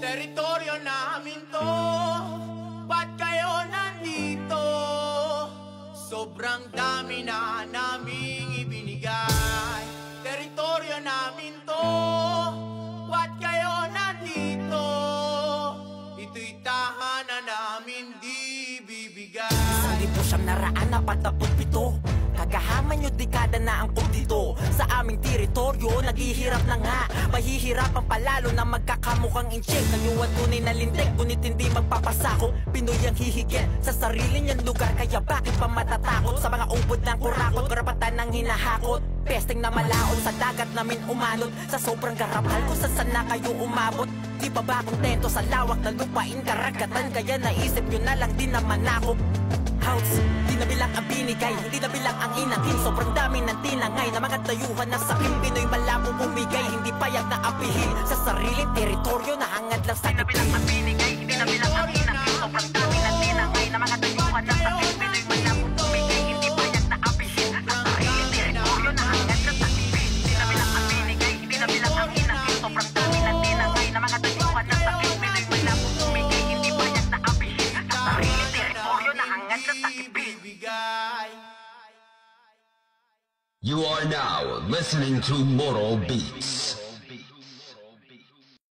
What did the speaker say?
Teritoryo namin to, ba't kayo nandito? Sobrang dami na naming ibinigay. Teritoryo namin to, ba't kayo nandito? Ito'y tahanan namin di bibigay. 1947, kagahaman nyo dekada na ang dito. Sa aming teritoryo, naghihirap na nga. Mahihirapan palalo na magkakamukhang incheck. Kanyuan tunay na lintik, ngunit hindi magpapasako. Pinoy ang hihigit sa sarili niyang lugar, kaya bakit pa matatakot sa mga ubod ng kurakot? Karapatan ng hinahakot, pesting na malaon sa dagat namin umanod. Sa sobrang garapal kung saan na kayo umabot. Di pa ba kontento sa lawak na lupain karagatan? Kaya naisip nyo na lang din naman ako. House, di na bilang ang binigay, hindi na bilang ang inangkin. Sobrang dami ng tinangay na mga tayuhan na sakin. Pinoy malabong bumigay, hindi payag na apihin sa sariling teritoryo na hangad lang sa di na bilang ang binigay, hindi na bilang ang inangkin. Sobrang dami ng tinangay na mga tayuhan na sakin. Pinoy malabong bumigay, hindi payag na apihin sa sariling teritoryo na hangad lang sa tipin. Di na bilang ang binigay, hindi na bilang ang inangkin. Sobrang dami ng tinangay na mga tayuhan na sakin. Pinoy malabong bumigay, hindi payag na apihin sa sariling teritoryo na hangad lang sa tipin. You are now listening to Moral Beats.